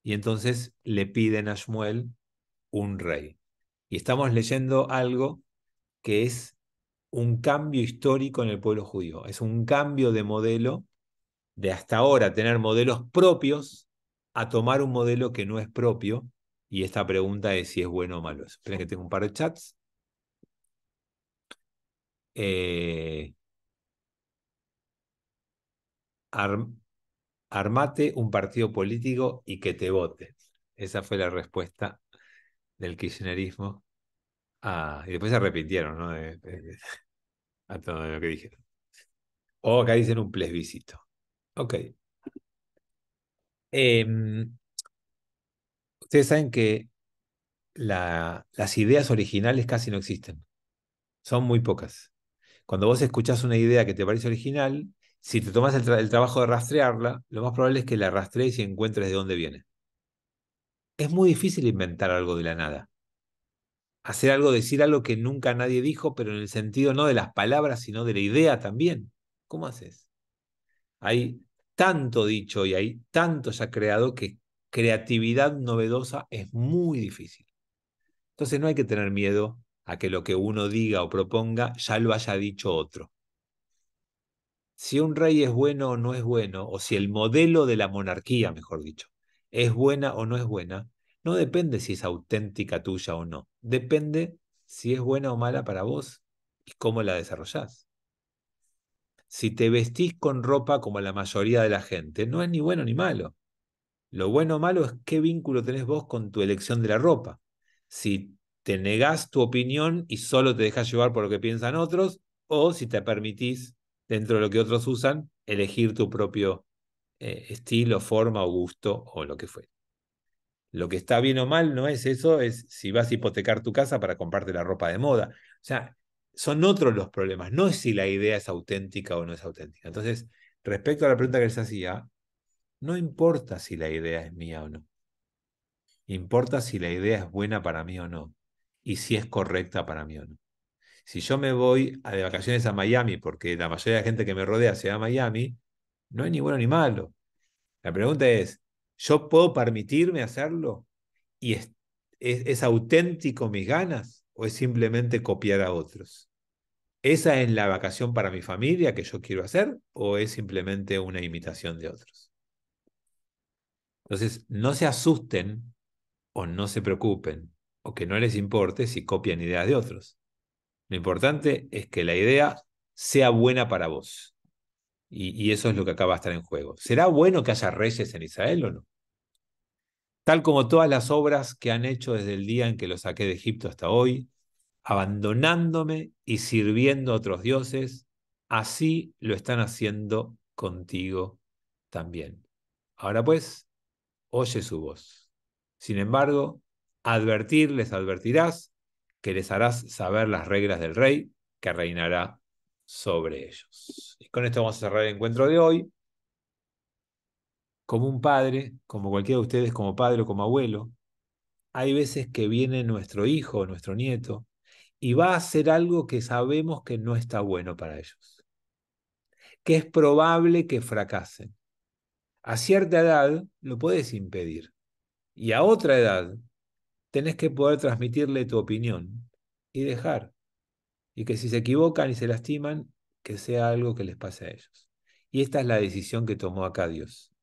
A: Y entonces le piden a Shmuel un rey. Y estamos leyendo algo que es un cambio histórico en el pueblo judío. Es un cambio de modelo de hasta ahora tener modelos propios a tomar un modelo que no es propio. Y esta pregunta es si es bueno o malo. Esperen que tengo un par de chats. Armate un partido político y que te vote. Esa fue la respuesta del kirchnerismo. Y después se arrepintieron, ¿no? A todo lo que dijeron. O acá dicen un plebiscito. Ok. Ustedes saben que las ideas originales casi no existen. Son muy pocas. Cuando vos escuchás una idea que te parece original, si te tomás el trabajo de rastrearla, lo más probable es que la rastrees y encuentres de dónde viene. Es muy difícil inventar algo de la nada. Hacer algo, decir algo que nunca nadie dijo, pero en el sentido no de las palabras, sino de la idea también. ¿Cómo haces? Hay tanto dicho y hay tanto ya creado que creatividad novedosa es muy difícil. Entonces no hay que tener miedo a que lo que uno diga o proponga ya lo haya dicho otro. Si un rey es bueno o no es bueno, o si el modelo de la monarquía, mejor dicho, es buena o no es buena, no depende si es auténtica tuya o no. Depende si es buena o mala para vos y cómo la desarrollás. Si te vestís con ropa como la mayoría de la gente, no es ni bueno ni malo. Lo bueno o malo es qué vínculo tenés vos con tu elección de la ropa. Si te negás tu opinión y solo te dejas llevar por lo que piensan otros, o si te permitís, dentro de lo que otros usan, elegir tu propio estilo, forma o gusto o lo que fuera. Lo que está bien o mal no es eso, es si vas a hipotecar tu casa para comprarte la ropa de moda. O sea, son otros los problemas, no es si la idea es auténtica o no es auténtica. Entonces, respecto a la pregunta que les hacía, no importa si la idea es mía o no. Importa si la idea es buena para mí o no. Y si es correcta para mí o no. Si yo me voy de vacaciones a Miami porque la mayoría de la gente que me rodea se va a Miami, no es ni bueno ni malo. La pregunta es, ¿yo puedo permitirme hacerlo? ¿Y es auténtico mis ganas? ¿O es simplemente copiar a otros? ¿Esa es la vacación para mi familia que yo quiero hacer? ¿O es simplemente una imitación de otros? Entonces, no se asusten o no se preocupen o que no les importe si copian ideas de otros. Lo importante es que la idea sea buena para vos. Y eso es lo que acá va a estar en juego. ¿Será bueno que haya reyes en Israel o no? Tal como todas las obras que han hecho desde el día en que los saqué de Egipto hasta hoy, abandonándome y sirviendo a otros dioses, así lo están haciendo contigo también. Ahora pues, oye su voz. Sin embargo, les advertirás que les harás saber las reglas del rey que reinará sobre ellos. Y con esto vamos a cerrar el encuentro de hoy. Como un padre, como cualquiera de ustedes, como padre o como abuelo, hay veces que viene nuestro hijo o nuestro nieto y va a hacer algo que sabemos que no está bueno para ellos, que es probable que fracasen. A cierta edad lo puedes impedir y a otra edad tenés que poder transmitirle tu opinión y dejar. Y que si se equivocan y se lastiman, que sea algo que les pase a ellos. Y esta es la decisión que tomó acá Dios.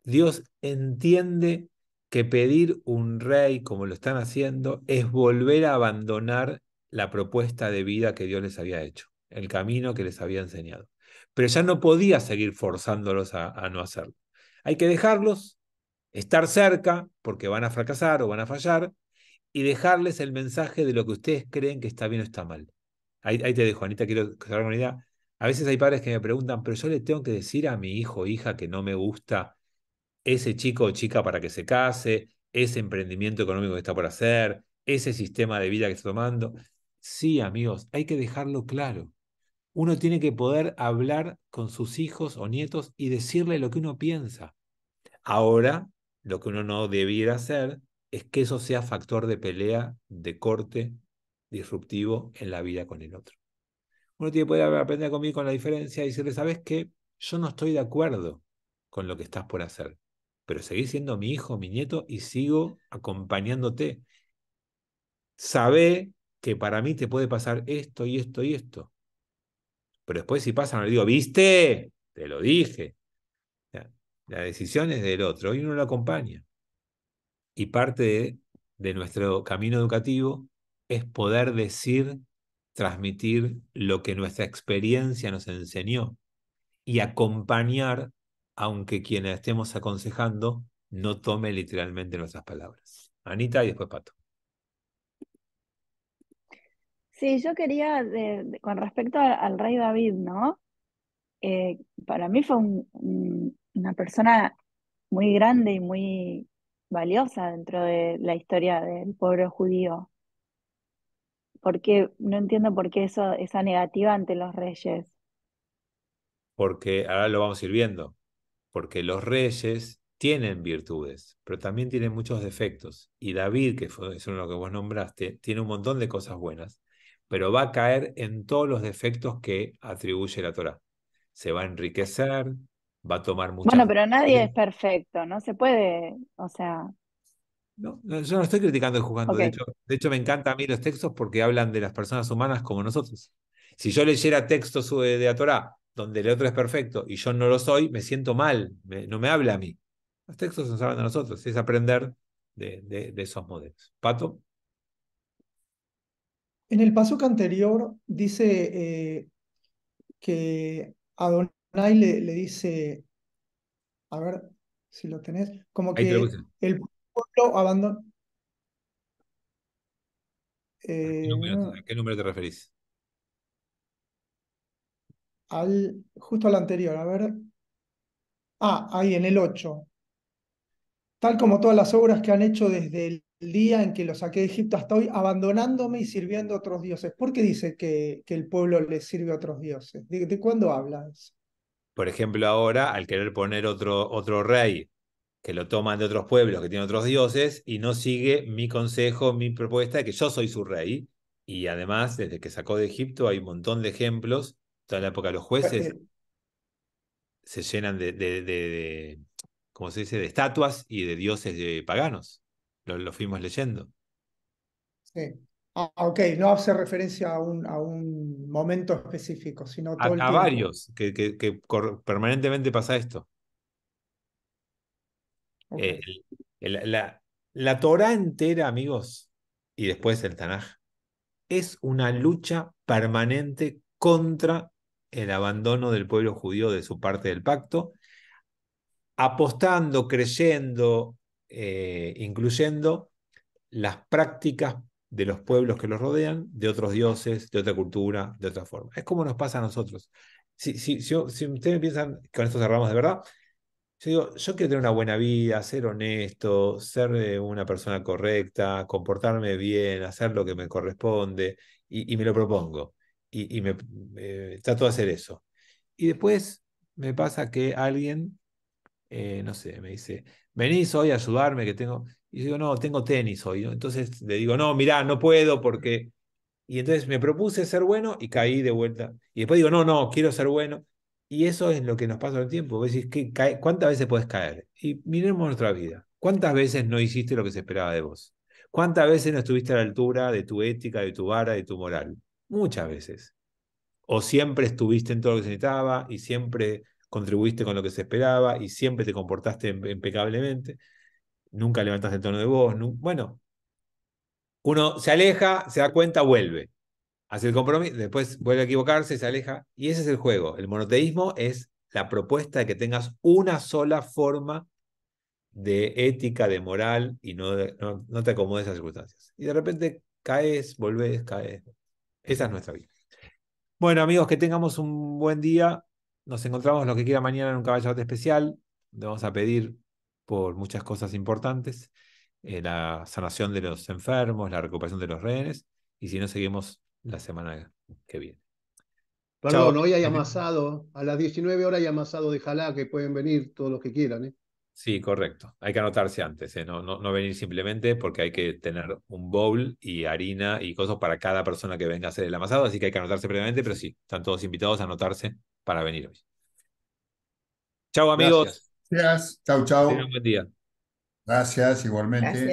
A: Dios entiende que pedir un rey, como lo están haciendo, es volver a abandonar la propuesta de vida que Dios les había hecho, el camino que les había enseñado. Pero ya no podía seguir forzándolos a no hacerlo. Hay que dejarlos, estar cerca, porque van a fracasar o van a fallar, y dejarles el mensaje de lo que ustedes creen que está bien o está mal. Ahí te dejo, Anita, quiero cerrar con una idea. A veces hay padres que me preguntan, pero yo le tengo que decir a mi hijo o hija que no me gusta ese chico o chica para que se case, ese emprendimiento económico que está por hacer, ese sistema de vida que está tomando. Sí, amigos, hay que dejarlo claro. Uno tiene que poder hablar con sus hijos o nietos y decirle lo que uno piensa. Ahora, lo que uno no debiera hacer es que eso sea factor de pelea, de corte disruptivo en la vida con el otro. Uno tiene que poder aprender conmigo con la diferencia y decirle, ¿sabes qué? Yo no estoy de acuerdo con lo que estás por hacer, pero seguís siendo mi hijo, mi nieto y sigo acompañándote. Sabé que para mí te puede pasar esto y esto y esto. Pero después si pasa, no le digo, ¿viste? Te lo dije. La decisión es del otro y uno lo acompaña. Y parte de nuestro camino educativo es poder decir, transmitir lo que nuestra experiencia nos enseñó y acompañar, aunque quien estemos aconsejando no tome literalmente nuestras palabras. Anita y después Pato.
C: Sí, yo quería, con respecto al rey David, ¿no? Para mí fue una persona muy grande y muy valiosa dentro de la historia del pueblo judío. Porque no entiendo por qué esa negativa ante los reyes.
A: Porque ahora lo vamos a ir viendo. Porque los reyes tienen virtudes, pero también tienen muchos defectos. Y David, que es uno de los que vos nombraste, tiene un montón de cosas buenas, pero va a caer en todos los defectos que atribuye la Torá. Se va a enriquecer, va a tomar
C: Bueno,
A: muchas...
C: pero nadie es perfecto, no se puede, o sea,
A: No, yo no estoy criticando y jugando.
C: ok.
A: De hecho, me encantan a mí los textos porque hablan de las personas humanas como nosotros. Si yo leyera textos de la Torá donde el otro es perfecto y yo no lo soy, me siento mal, no me habla a mí. Los textos nos hablan de nosotros, es aprender de esos modelos. Pato,
B: En el pasuk anterior dice que Adonai le dice, a ver si lo tenés, como
A: ahí te lo
B: que
A: puse.
B: el pueblo abandona.
A: A qué número te referís?
B: Justo al anterior, a ver. Ahí en el 8. Tal como todas las obras que han hecho desde el día en que lo saqué de Egipto hasta hoy, abandonándome y sirviendo a otros dioses. ¿Por qué dice que el pueblo le sirve a otros dioses? ¿De cuándo habla eso?
A: Por ejemplo, ahora, al querer poner otro rey que lo toman de otros pueblos, que tienen otros dioses, y no sigue mi consejo, mi propuesta de que yo soy su rey. Y además, desde que sacó de Egipto, hay un montón de ejemplos. Toda la época de los jueces
B: Eh,
A: se llenan ¿cómo se dice?, de estatuas y de dioses paganos. Lo fuimos leyendo.
B: sí. Ok, no hace referencia a un momento específico, sino todo el
A: A
B: tiempo.
A: varios, permanentemente pasa esto.
B: Ok.
A: Eh, la Torá entera, amigos, y después el Tanaj, es una lucha permanente contra el abandono del pueblo judío de su parte del pacto, apostando, creyendo, incluyendo las prácticas de los pueblos que los rodean, de otros dioses, de otra cultura, de otra forma. Es como nos pasa a nosotros. Si ustedes piensan, con esto cerramos de verdad, yo digo, yo quiero tener una buena vida, ser honesto, ser una persona correcta, comportarme bien, hacer lo que me corresponde, y me lo propongo. Y trato de hacer eso. Y después me pasa que alguien, no sé, me dice, venís hoy a ayudarme que tengo... Y yo digo, no, tengo tenis hoy, ¿no? Entonces le digo, no, mirá, no puedo porque... Y entonces me propuse ser bueno y caí de vuelta. Y después digo, no, no, quiero ser bueno. Y eso es lo que nos pasa en el tiempo. Vos decís, ¿cuántas veces puedes caer? Y miremos nuestra vida. ¿Cuántas veces no hiciste lo que se esperaba de vos? ¿Cuántas veces no estuviste a la altura de tu ética, de tu vara, de tu moral? Muchas veces. o siempre estuviste en todo lo que se necesitaba y siempre contribuiste con lo que se esperaba y siempre te comportaste impecablemente, nunca levantaste el tono de voz. Bueno, uno se aleja, se da cuenta, vuelve, hace el compromiso, después vuelve a equivocarse, se aleja, y ese es el juego. El monoteísmo es la propuesta de que tengas una sola forma de ética, de moral, y no te acomodes a las circunstancias. Y de repente caes, volvés, caes. Esa es nuestra vida. Bueno, amigos, que tengamos un buen día. Nos encontramos lo que quiera mañana en un caballote especial. Le vamos a pedir por muchas cosas importantes. La sanación de los enfermos, la recuperación de los rehenes. Y si no, seguimos la semana que viene. Chao.
D: Perdón, hoy hay amasado, a las 19 horas hay amasado de jalá, que pueden venir todos los que quieran, ¿eh?
A: Sí, correcto. Hay que anotarse antes, ¿eh? No venir simplemente porque hay que tener un bowl y harina y cosas para cada persona que venga a hacer el amasado, así que hay que anotarse previamente, pero sí, están todos invitados a anotarse para venir hoy. Chau, amigos.
D: Gracias.
E: Gracias. Chau,
A: Tengan
E: chau.
A: un buen día.
E: Gracias, igualmente.
C: Gracias.